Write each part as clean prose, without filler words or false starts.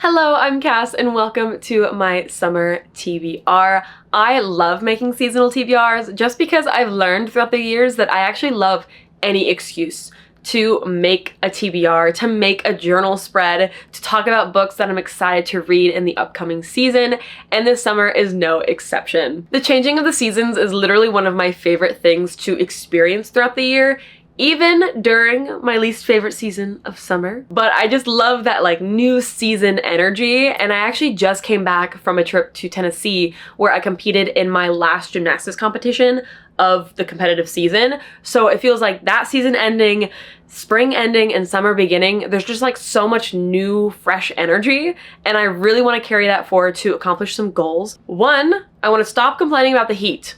Hello, I'm Cass and welcome to my summer TBR. I love making seasonal TBRs just because I've learned throughout the years that I actually love any excuse to make a TBR, to make a journal spread, to talk about books that I'm excited to read in the upcoming season, and this summer is no exception. The changing of the seasons is literally one of my favorite things to experience throughout the year, even during my least favorite season of summer. But I just love that like new season energy, and I actually just came back from a trip to Tennessee where I competed in my last gymnastics competition of the competitive season. So it feels like that season ending, spring ending, and summer beginning, there's just like so much new, fresh energy, and I really want to carry that forward to accomplish some goals. One, I want to stop complaining about the heat.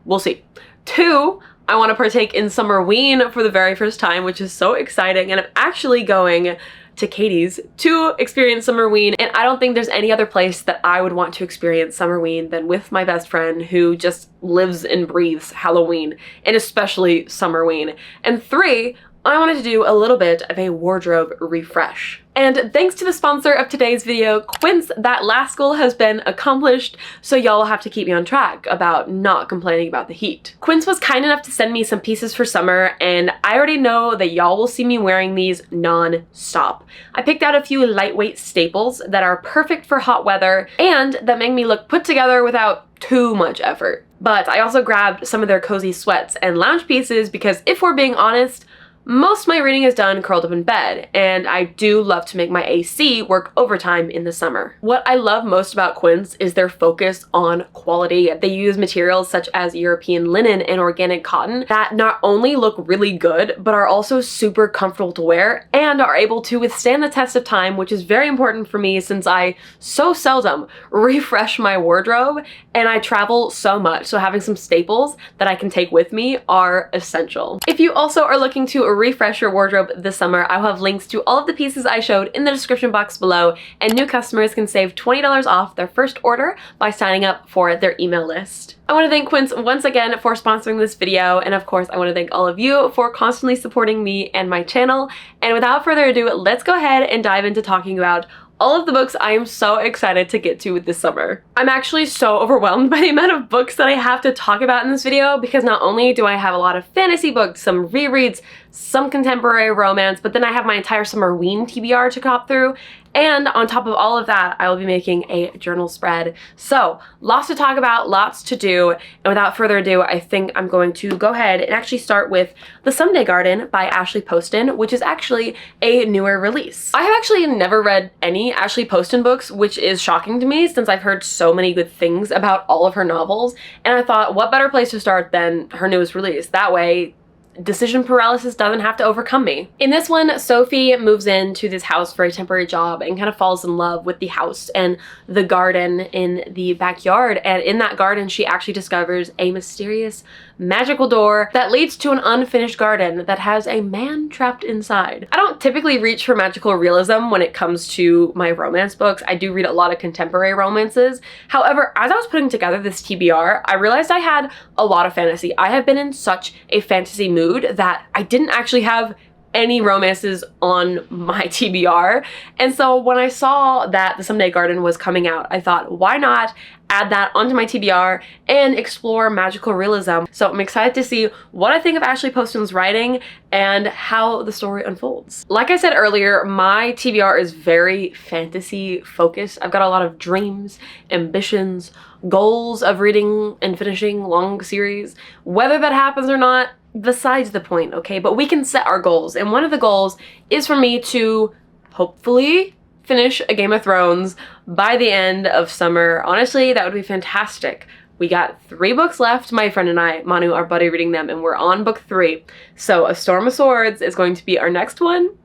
We'll see. Two, I want to partake in Summerween for the very first time, which is so exciting, and I'm actually going to Katie's to experience Summerween, and I don't think there's any other place that I would want to experience Summerween than with my best friend who just lives and breathes Halloween, and especially Summerween. And three, I wanted to do a little bit of a wardrobe refresh. And thanks to the sponsor of today's video, Quince, that last goal has been accomplished, so y'all will have to keep me on track about not complaining about the heat. Quince was kind enough to send me some pieces for summer, and I already know that y'all will see me wearing these non-stop. I picked out a few lightweight staples that are perfect for hot weather and that make me look put together without too much effort. But I also grabbed some of their cozy sweats and lounge pieces because if we're being honest, most of my reading is done curled up in bed, and I do love to make my AC work overtime in the summer. What I love most about Quince is their focus on quality. They use materials such as European linen and organic cotton that not only look really good, but are also super comfortable to wear and are able to withstand the test of time, which is very important for me since I so seldom refresh my wardrobe and I travel so much. So having some staples that I can take with me are essential. If you also are looking to refresh your wardrobe this summer, I will have links to all of the pieces I showed in the description box below, and new customers can save $20 off their first order by signing up for their email list. I want to thank Quince once again for sponsoring this video, and of course I want to thank all of you for constantly supporting me and my channel. And without further ado, let's go ahead and dive into talking about all of the books I am so excited to get to this summer. I'm actually so overwhelmed by the amount of books that I have to talk about in this video because not only do I have a lot of fantasy books, some rereads, some contemporary romance, but then I have my entire Summerween TBR to cop through, and on top of all of that, I will be making a journal spread. So lots to talk about, lots to do, and without further ado, I think I'm going to go ahead and actually start with The Someday Garden by Ashley Poston, which is actually a newer release. I have actually never read any Ashley Poston books, which is shocking to me since I've heard so many good things about all of her novels, and I thought what better place to start than her newest release. That way, decision paralysis doesn't have to overcome me. In this one, Sophie moves into this house for a temporary job and kind of falls in love with the house and the garden in the backyard. And in that garden, she actually discovers a mysterious magical door that leads to an unfinished garden that has a man trapped inside. I don't typically reach for magical realism when it comes to my romance books. I do read a lot of contemporary romances. However, as I was putting together this TBR, I realized I had a lot of fantasy. I have been in such a fantasy mood that I didn't actually have any romances on my TBR. And so when I saw that The Someday Garden was coming out, I thought, why not add that onto my TBR and explore magical realism? So I'm excited to see what I think of Ashley Poston's writing and how the story unfolds. Like I said earlier, my TBR is very fantasy focused. I've got a lot of dreams, ambitions, goals of reading and finishing long series. Whether that happens or not, besides the point, okay? But we can set our goals, and one of the goals is for me to hopefully finish a Game of Thrones by the end of summer. Honestly, that would be fantastic. We got 3 books left. My friend and I, Manu, are buddy reading them, and we're on book 3. So A Storm of Swords is going to be our next one.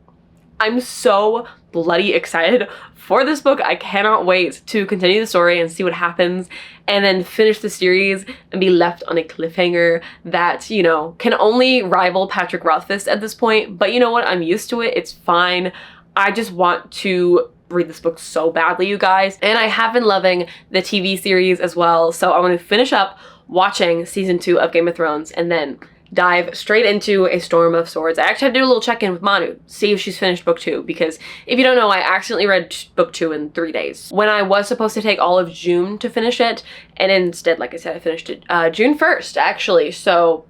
I'm so bloody excited for this book. I cannot wait to continue the story and see what happens and then finish the series and be left on a cliffhanger that, you know, can only rival Patrick Rothfuss at this point. But you know what? I'm used to it. It's fine. I just want to read this book so badly, you guys. And I have been loving the TV series as well. So I want to finish up watching season 2 of Game of Thrones and then dive straight into A Storm of Swords. I actually had to do a little check-in with Manu, see if she's finished book 2, because if you don't know, I accidentally read book 2 in 3 days. When I was supposed to take all of June to finish it, and instead, like I said, I finished it June 1st, actually, so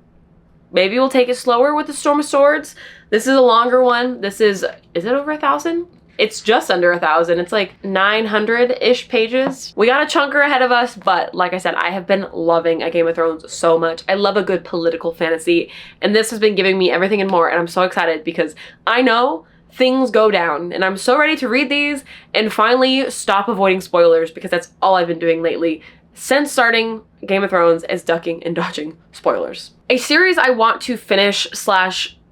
maybe we'll take it slower with The Storm of Swords. This is a longer one. This is it over 1,000? It's just under 1,000. It's like 900-ish pages. We got a chunker ahead of us, but like I said, I have been loving A Game of Thrones so much. I love a good political fantasy, and this has been giving me everything and more, and I'm so excited because I know things go down, and I'm so ready to read these and finally stop avoiding spoilers, because that's all I've been doing lately since starting Game of Thrones, is ducking and dodging spoilers. A series I want to finish /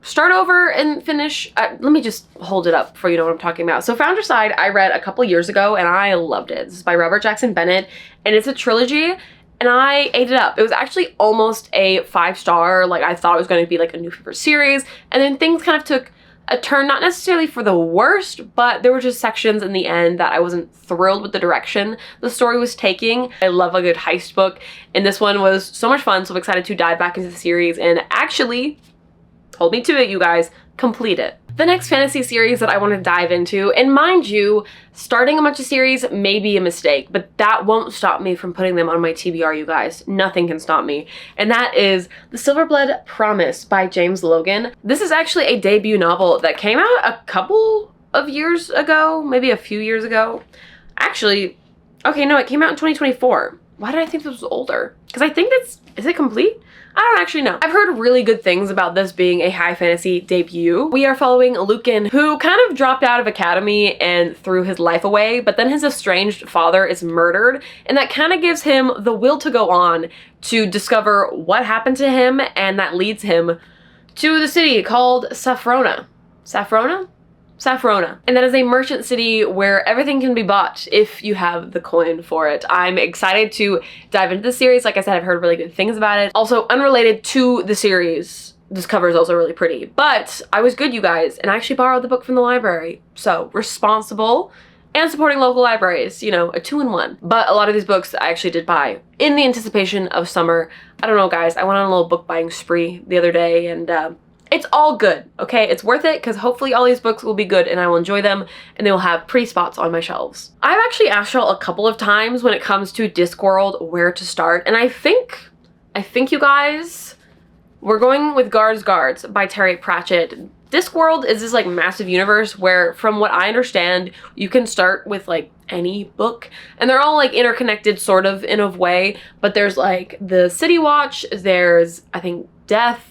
start over and finish. Let me just hold it up for you know what I'm talking about. So Founderside I read a couple years ago and I loved it. This is by Robert Jackson Bennett and it's a trilogy and I ate it up. It was actually almost a 5-star. Like I thought it was going to be like a new favorite series, and then things kind of took a turn, not necessarily for the worst, but there were just sections in the end that I wasn't thrilled with the direction the story was taking. I love a good heist book, and this one was so much fun, so I'm excited to dive back into the series and actually, hold me to it, you guys, complete it. The next fantasy series that I want to dive into, and mind you, starting a bunch of series may be a mistake, but that won't stop me from putting them on my TBR, you guys. Nothing can stop me. And that is The Silverblood Promise by James Logan. This is actually a debut novel that came out a couple of years ago, maybe a few years ago. Actually, okay, no, it came out in 2024. Why did I think this was older? Because I think is it complete? I don't actually know. I've heard really good things about this being a high fantasy debut. We are following Lucan, who kind of dropped out of academy and threw his life away, but then his estranged father is murdered, and that kind of gives him the will to go on to discover what happened to him, and that leads him to the city called Saffrona. Saffrona? Saffrona. And that is a merchant city where everything can be bought if you have the coin for it. I'm excited to dive into the series. Like I said, I've heard really good things about it. Also, unrelated to the series, this cover is also really pretty. But I was good, you guys, and I actually borrowed the book from the library. So, responsible and supporting local libraries, you know, a 2-in-1. But a lot of these books I actually did buy in the anticipation of summer. I don't know, guys, I went on a little book buying spree the other day, and it's all good, okay? It's worth it because hopefully all these books will be good and I will enjoy them and they will have pretty spots on my shelves. I've actually asked y'all a couple of times when it comes to Discworld where to start, and I think you guys, we're going with Guards by Terry Pratchett. Discworld is this like massive universe where, from what I understand, you can start with like any book and they're all like interconnected sort of in a way, but there's like the City Watch, there's I think Death,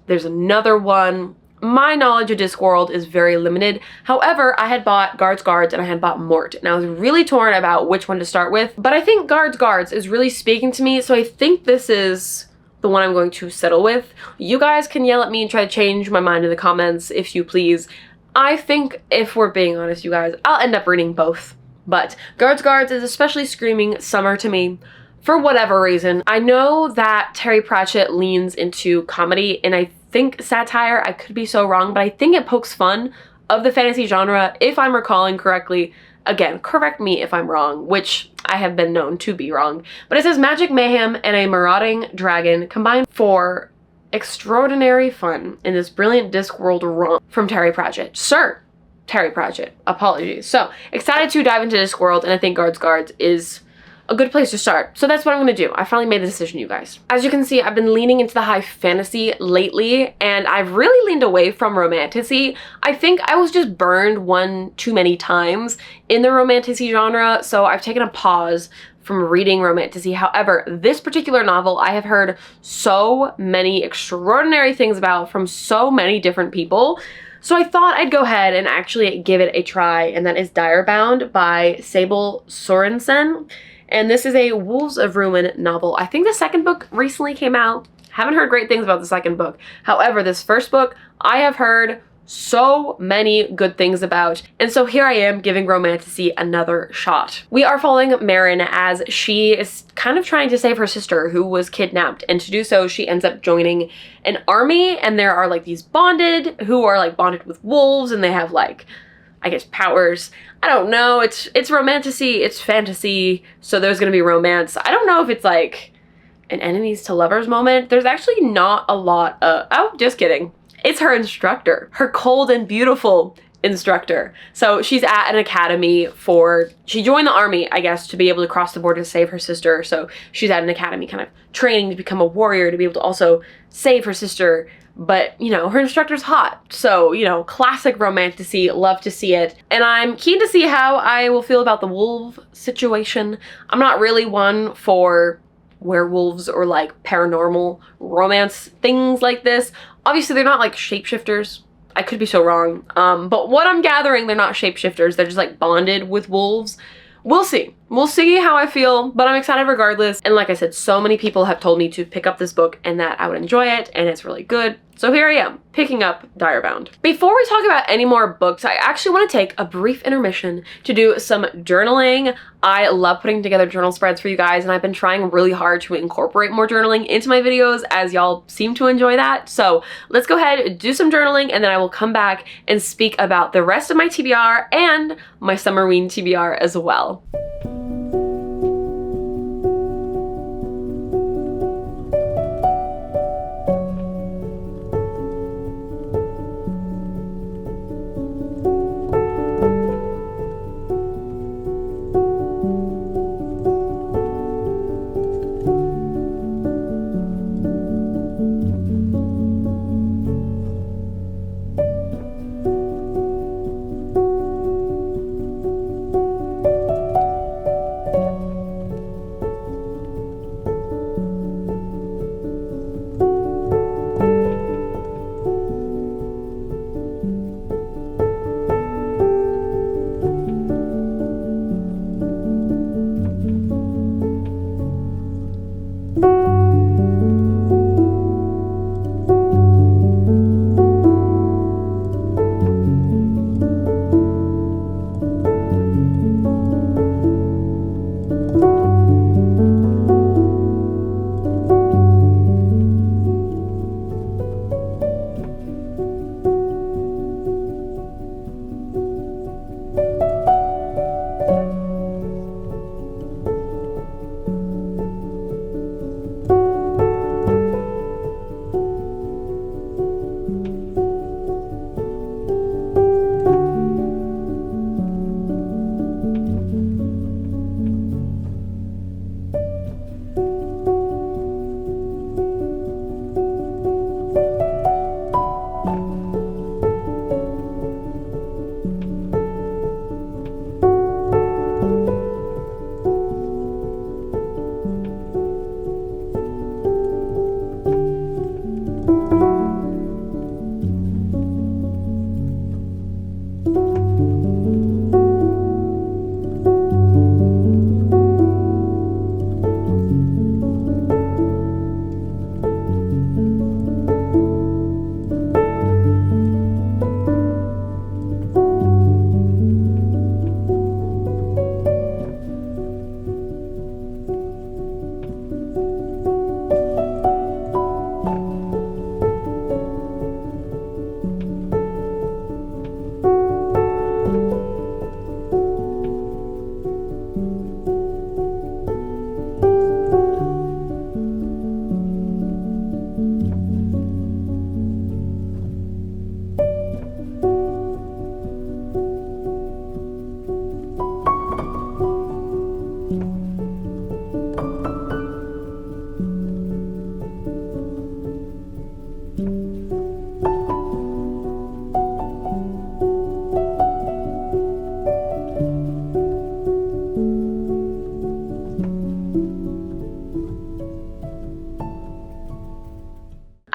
there's another one. My knowledge of Discworld is very limited. However, I had bought Guards and I had bought Mort, and I was really torn about which one to start with, but I think Guards is really speaking to me, so I think this is the one I'm going to settle with. You guys can yell at me and try to change my mind in the comments if you please. I think, if we're being honest, you guys, I'll end up reading both, but Guards is especially screaming summer to me. For whatever reason. I know that Terry Pratchett leans into comedy and I think satire. I could be so wrong, but I think it pokes fun of the fantasy genre, if I'm recalling correctly. Again, correct me if I'm wrong, which I have been known to be wrong. But it says magic, mayhem, and a marauding dragon combined for extraordinary fun in this brilliant Discworld romp from Terry Pratchett. Sir Terry Pratchett. Apologies. So, excited to dive into Discworld, and I think Guards is a good place to start. So that's what I'm gonna do. I finally made the decision, you guys. As you can see, I've been leaning into the high fantasy lately, and I've really leaned away from romantasy. I think I was just burned one too many times in the romantasy genre, so I've taken a pause from reading romantasy. However, this particular novel I have heard so many extraordinary things about from so many different people. So I thought I'd go ahead and actually give it a try, and that is Direbound by Sable Sorensen. And this is a Wolves of Ruin novel. I think the second book recently came out. Haven't heard great things about the second book. However, this first book I have heard so many good things about. And so here I am giving romantasy another shot. We are following Marin as she is kind of trying to save her sister who was kidnapped. And to do so, she ends up joining an army. And there are like these bonded who are like bonded with wolves, and they have like, I guess, powers. I don't know. It's romantasy, it's fantasy, so there's gonna be romance. I don't know if it's like an enemies to lovers moment, there's actually not a lot of, oh, just kidding. It's her instructor, her cold and beautiful instructor. So she's at an academy she joined the army, I guess, to be able to cross the border to save her sister. So she's at an academy kind of training to become a warrior, to be able to also save her sister. But, you know, her instructor's hot. So, you know, classic romantasy, love to see it. And I'm keen to see how I will feel about the wolf situation. I'm not really one for werewolves or like paranormal romance things like this. Obviously, they're not like shapeshifters. I could be so wrong. But what I'm gathering, they're not shapeshifters. They're just like bonded with wolves. We'll see. We'll see how I feel, but I'm excited regardless. And like I said, so many people have told me to pick up this book and that I would enjoy it, and it's really good. So here I am, picking up Direbound. Before we talk about any more books, I actually want to take a brief intermission to do some journaling. I love putting together journal spreads for you guys, and I've been trying really hard to incorporate more journaling into my videos, as y'all seem to enjoy that. So let's go ahead, do some journaling, and then I will come back and speak about the rest of my TBR and my Summerween TBR as well.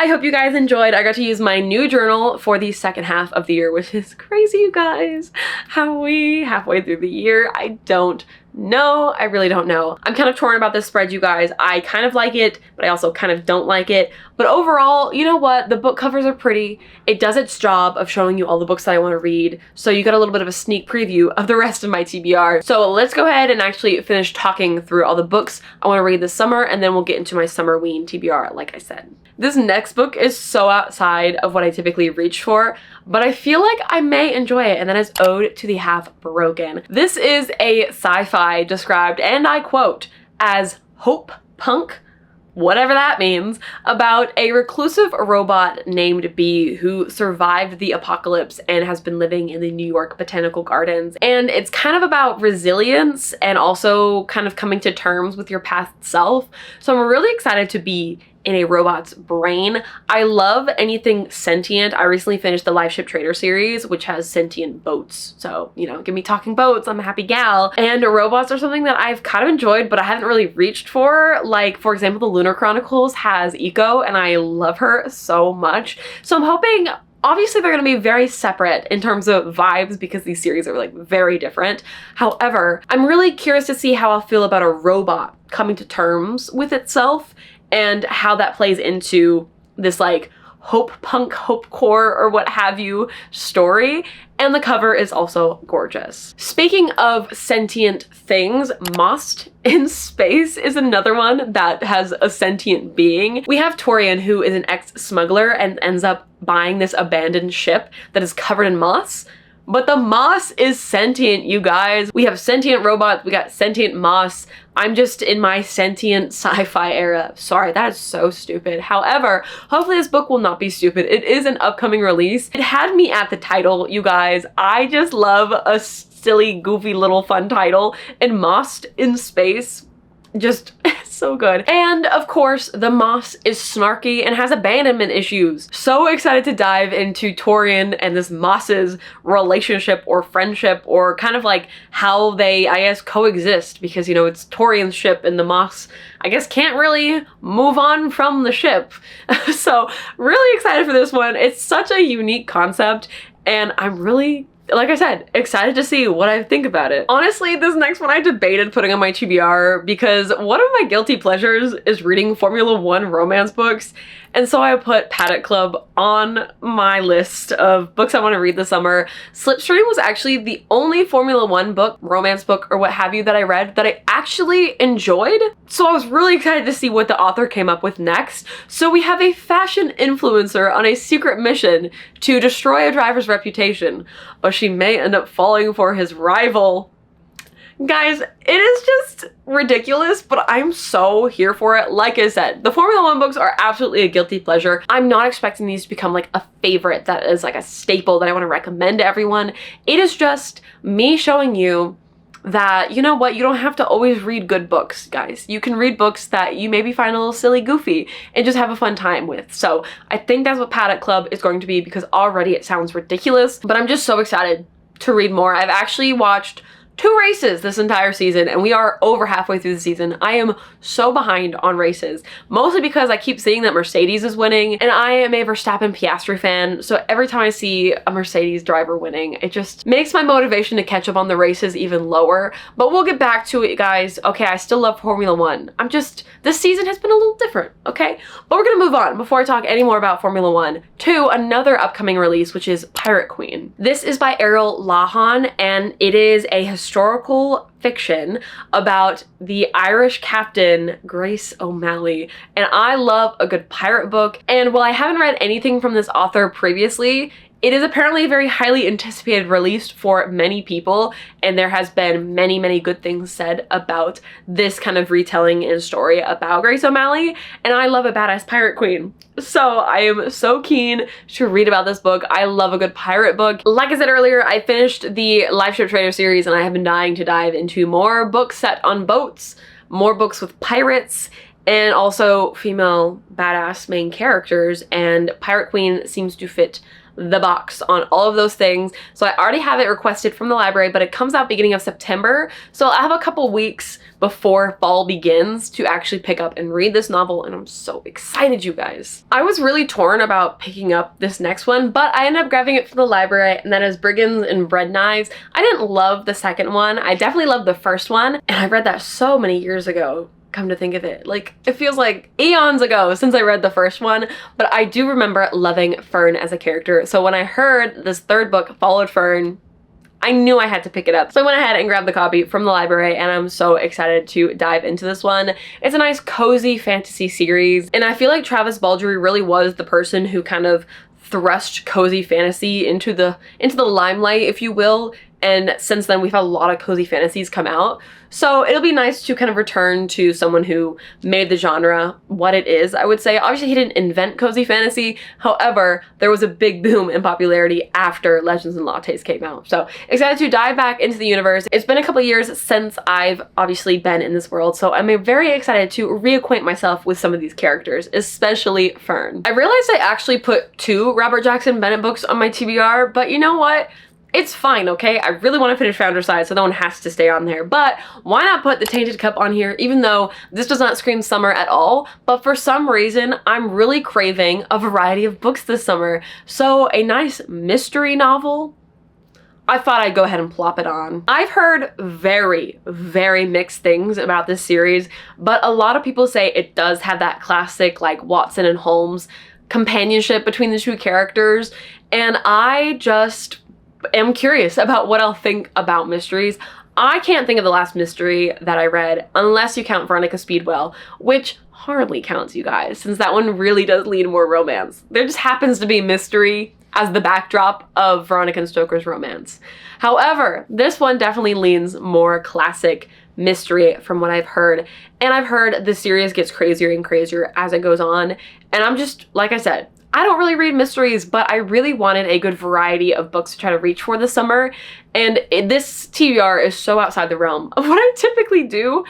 I hope you guys enjoyed. I got to use my new journal for the second half of the year, which is crazy, you guys. How are we halfway through the year? I don't know. I really don't know. I'm kind of torn about this spread, you guys. I kind of like it, but I also kind of don't like it. But overall, you know what? The book covers are pretty. It does its job of showing you all the books that I want to read. So you got a little bit of a sneak preview of the rest of my TBR. So let's go ahead and actually finish talking through all the books I want to read this summer, and then we'll get into my Summerween TBR, like I said. This next book is so outside of what I typically reach for, but I feel like I may enjoy it, and that is Ode to the Half-Broken. This is a sci-fi described, and I quote, as hope punk whatever that means, about a reclusive robot named Bee who survived the apocalypse and has been living in the New York Botanical Gardens. And it's kind of about resilience and also kind of coming to terms with your past self. So I'm really excited to be in a robot's brain. I love anything sentient. I recently finished the Live Ship Trader series, which has sentient boats. So, you know, give me talking boats, I'm a happy gal. And robots are something that I've kind of enjoyed, but I haven't really reached for. Like, for example, the Lunar Chronicles has Eco, and I love her so much. So I'm hoping, obviously they're going to be very separate in terms of vibes because these series are like very different. However, I'm really curious to see how I'll feel about a robot coming to terms with itself and how that plays into this like hope punk, hope core, or what have you story. And the cover is also gorgeous. Speaking of sentient things, Most in Space is another one that has a sentient being. We have Torian, who is an ex-smuggler and ends up buying this abandoned ship that is covered in moss. But the moss is sentient, you guys. We have sentient robots, we got sentient moss. I'm just in my sentient sci-fi era. Sorry, that is so stupid. However, hopefully this book will not be stupid. It is an upcoming release. It had me at the title, you guys. I just love a silly, goofy little fun title. And Moss in Space, just so good. And of course, the Moss is snarky and has abandonment issues. So excited to dive into Torian and this Moss's relationship or friendship, or kind of like how they, I guess, coexist, because, you know, it's Torian's ship and the Moss, I guess, can't really move on from the ship. So really excited for this one. It's such a unique concept, and I'm really, like I said, excited to see what I think about it. Honestly, this next one I debated putting on my TBR because one of my guilty pleasures is reading Formula One romance books. And so I put Paddock Club on my list of books I want to read this summer. Slipstream was actually the only Formula One book, romance book, or what have you that I read that I actually enjoyed. So I was really excited to see what the author came up with next. So we have a fashion influencer on a secret mission to destroy a driver's reputation, but she may end up falling for his rival. Guys, it is just ridiculous, but I'm so here for it. Like I said, the Formula One books are absolutely a guilty pleasure. I'm not expecting these to become like a favorite that is like a staple that I want to recommend to everyone. It is just me showing you that, you know what, you don't have to always read good books, guys. You can read books that you maybe find a little silly, goofy, and just have a fun time with. So I think that's what Paddock Club is going to be, because already it sounds ridiculous, but I'm just so excited to read more. I've actually watched 2 races this entire season, and we are over halfway through the season. I am so behind on races, mostly because I keep seeing that Mercedes is winning, and I am a Verstappen Piastri fan, so every time I see a Mercedes driver winning, it just makes my motivation to catch up on the races even lower. But we'll get back to it, guys. Okay, I still love Formula One. This season has been a little different, okay? But we're gonna move on before I talk any more about Formula One to another upcoming release, which is Pirate Queen. This is by Errol Lahan, and it is a historical fiction about the Irish captain Grace O'Malley. And I love a good pirate book. And while I haven't read anything from this author previously, it is apparently a very highly anticipated release for many people, and there has been many, many good things said about this kind of retelling and story about Grace O'Malley, and I love a badass pirate queen. So I am so keen to read about this book. I love a good pirate book. Like I said earlier, I finished the Live Ship Trader series, and I have been dying to dive into more books set on boats, more books with pirates, and also female badass main characters, and Pirate Queen seems to fit the box on all of those things. So I already have it requested from the library, but it comes out beginning of September. So I'll have a couple weeks before fall begins to actually pick up and read this novel, and I'm so excited, you guys. I was really torn about picking up this next one, but I ended up grabbing it from the library, and that is Brigands and Bread Knives. I didn't love the second one. I definitely loved the first one, and I read that so many years ago. Come to think of it, like, it feels like eons ago since I read the first one, but I do remember loving Fern as a character. So when I heard this third book followed Fern, I knew I had to pick it up. So I went ahead and grabbed the copy from the library, and I'm so excited to dive into this one. It's a nice cozy fantasy series, and I feel like Travis Baldree really was the person who kind of thrust cozy fantasy into the limelight, if you will, and since then we've had a lot of cozy fantasies come out. So it'll be nice to kind of return to someone who made the genre what it is, I would say. Obviously, he didn't invent cozy fantasy. However, there was a big boom in popularity after Legends and Lattes came out. So excited to dive back into the universe. It's been a couple years since I've obviously been in this world, so I'm very excited to reacquaint myself with some of these characters, especially Fern. I realized I actually put 2 Robert Jackson Bennett books on my TBR, but you know what? It's fine, okay? I really want to finish Founderside, so no one has to stay on there. But why not put the Tainted Cup on here, even though this does not scream summer at all? But for some reason, I'm really craving a variety of books this summer. So a nice mystery novel, I thought I'd go ahead and plop it on. I've heard very, very mixed things about this series, but a lot of people say it does have that classic, like, Watson and Holmes companionship between the 2 characters, and I just am curious about what I'll think about mysteries. I can't think of the last mystery that I read, unless you count Veronica Speedwell, which hardly counts, you guys, since that one really does lean more romance. There just happens to be mystery as the backdrop of Veronica and Stoker's romance. However, this one definitely leans more classic mystery from what I've heard, and I've heard the series gets crazier and crazier as it goes on, and I'm just, like I said, I don't really read mysteries, but I really wanted a good variety of books to try to reach for this summer, and this TBR is so outside the realm of what I typically do,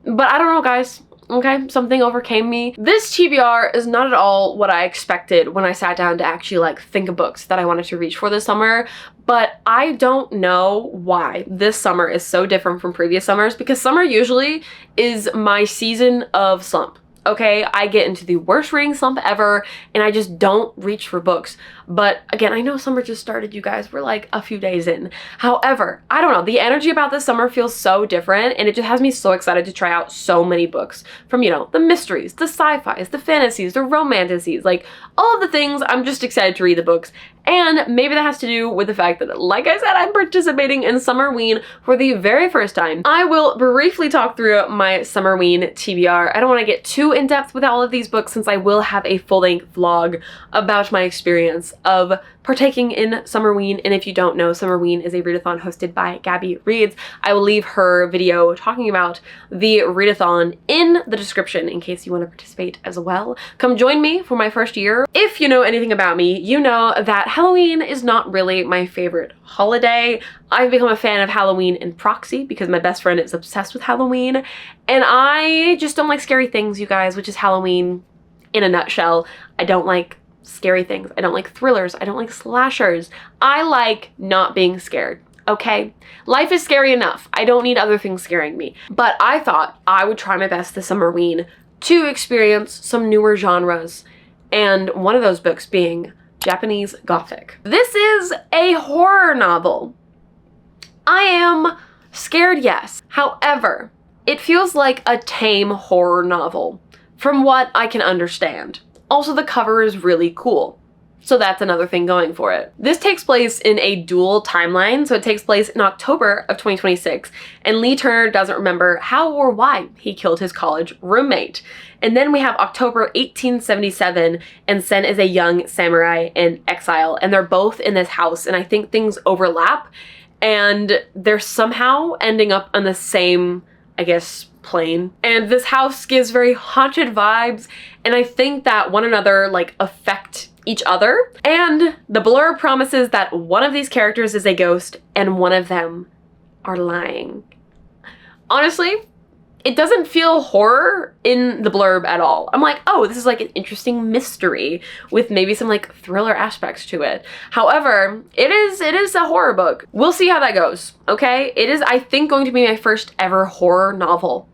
but I don't know, guys. Okay, something overcame me. This TBR is not at all what I expected when I sat down to actually like think of books that I wanted to reach for this summer, but I don't know why this summer is so different from previous summers, because summer usually is my season of slump. Okay, I get into the worst reading slump ever, and I just don't reach for books. But again, I know summer just started, you guys. We're like a few days in. However, I don't know. The energy about this summer feels so different, and it just has me so excited to try out so many books. From, you know, the mysteries, the sci-fis, the fantasies, the romanticities, like all of the things. I'm just excited to read the books. And maybe that has to do with the fact that, like I said, I'm participating in Summerween for the very first time. I will briefly talk through my Summerween TBR. I don't want to get too in-depth with all of these books, since I will have a full-length vlog about my experience of partaking in Summerween. And if you don't know, Summerween is a readathon hosted by Gabby Reads. I will leave her video talking about the readathon in the description in case you want to participate as well. Come join me for my first year. If you know anything about me, you know that Halloween is not really my favorite holiday. I've become a fan of Halloween in proxy because my best friend is obsessed with Halloween, and I just don't like scary things, you guys, which is Halloween in a nutshell. I don't like scary things. I don't like thrillers. I don't like slashers. I like not being scared. Okay? Life is scary enough. I don't need other things scaring me. But I thought I would try my best this Summerween to experience some newer genres, and one of those books being Japanese Gothic. This is a horror novel. I am scared, yes. However, it feels like a tame horror novel, from what I can understand. Also, the cover is really cool, so that's another thing going for it. This takes place in a dual timeline, so it takes place in October of 2026, and Lee Turner doesn't remember how or why he killed his college roommate. And then we have October 1877, and Sen is a young samurai in exile, and they're both in this house, and I think things overlap, and they're somehow ending up on the same, I guess, plane. And this house gives very haunted vibes, and I think that one another like affect each other. And the blurb promises that one of these characters is a ghost and one of them are lying. Honestly, it doesn't feel horror in the blurb at all. I'm like, oh, this is like an interesting mystery with maybe some like thriller aspects to it. However, it is a horror book. We'll see how that goes, okay? It is, I think, going to be my first ever horror novel,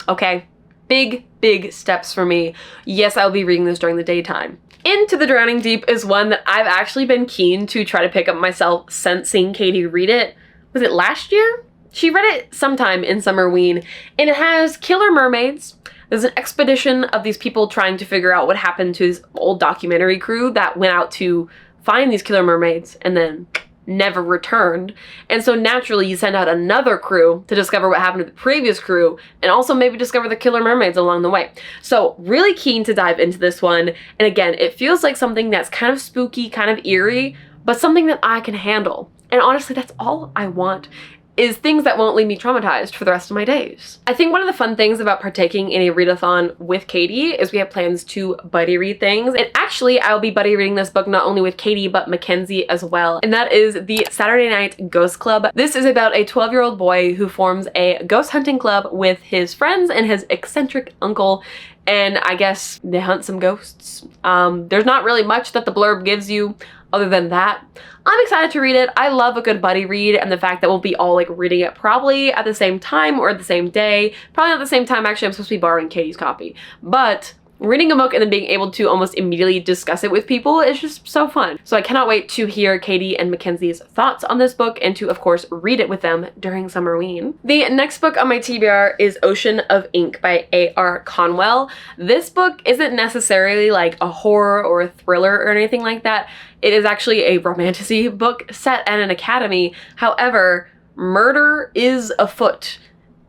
okay? Big, big steps for me. Yes, I'll be reading this during the daytime. Into the Drowning Deep is one that I've actually been keen to try to pick up myself since seeing Katie read it. Was it last year? She read it sometime in Summerween, and it has killer mermaids. There's an expedition of these people trying to figure out what happened to this old documentary crew that went out to find these killer mermaids and then never returned. And so naturally you send out another crew to discover what happened to the previous crew and also maybe discover the killer mermaids along the way. So really keen to dive into this one. And again, it feels like something that's kind of spooky, kind of eerie, but something that I can handle. And honestly, that's all I want, is things that won't leave me traumatized for the rest of my days. I think one of the fun things about partaking in a readathon with Katie is we have plans to buddy read things. And actually, I'll be buddy reading this book not only with Katie, but Mackenzie as well. And that is the Saturday Night Ghost Club. This is about a 12-year-old boy who forms a ghost hunting club with his friends and his eccentric uncle. And I guess they hunt some ghosts. There's not really much that the blurb gives you other than that. I'm excited to read it. I love a good buddy read, and the fact that we'll be all like reading it probably at the same time or the same day. Probably not the same time, actually. I'm supposed to be borrowing Katie's copy. But reading a book and then being able to almost immediately discuss it with people is just so fun. So I cannot wait to hear Katie and Mackenzie's thoughts on this book and to, of course, read it with them during Summerween. The next book on my TBR is Ocean of Ink by A.R. Conwell. This book isn't necessarily like a horror or a thriller or anything like that. It is actually a romantasy book set at an academy. However, murder is afoot.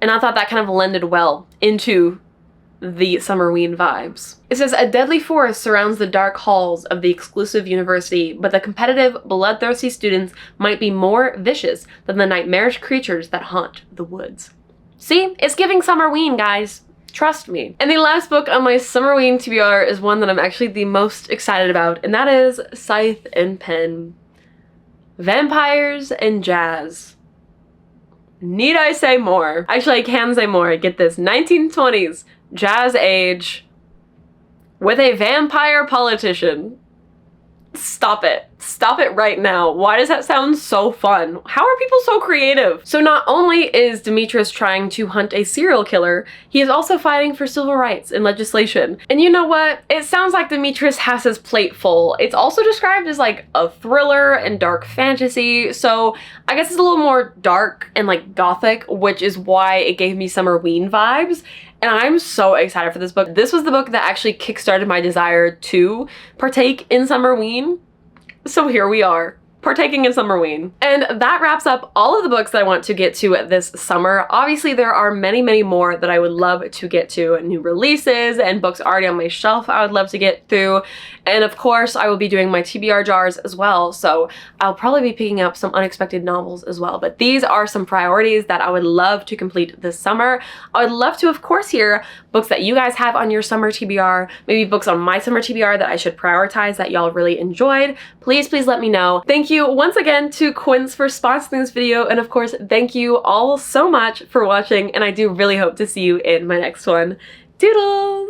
And I thought that kind of lended well into the Summerween vibes. It says, a deadly forest surrounds the dark halls of the exclusive university, but the competitive, bloodthirsty students might be more vicious than the nightmarish creatures that haunt the woods. See? It's giving Summerween, guys. Trust me. And the last book on my Summerween TBR is one that I'm actually the most excited about, and that is Scythe and Pen. Vampires and jazz. Need I say more? Actually, I can say more. Get this. 1920s. Jazz age with a vampire politician. Stop it. Stop it right now. Why does that sound so fun? How are people so creative? So not only is Demetrius trying to hunt a serial killer, he is also fighting for civil rights and legislation. And you know what? It sounds like Demetrius has his plate full. It's also described as like a thriller and dark fantasy, so I guess it's a little more dark and like gothic, which is why it gave me Summerween vibes. And I'm so excited for this book. This was the book that actually kickstarted my desire to partake in Summerween. So here we are, partaking in Summerween. And that wraps up all of the books that I want to get to this summer. Obviously, there are many, many more that I would love to get to. New releases and books already on my shelf I would love to get through. And of course, I will be doing my TBR jars as well. So I'll probably be picking up some unexpected novels as well. But these are some priorities that I would love to complete this summer. I would love to, of course, hear books that you guys have on your summer TBR, maybe books on my summer TBR that I should prioritize that y'all really enjoyed. Please, please let me know. Thank you once again to Quince for sponsoring this video, and of course, thank you all so much for watching, and I do really hope to see you in my next one. Doodles!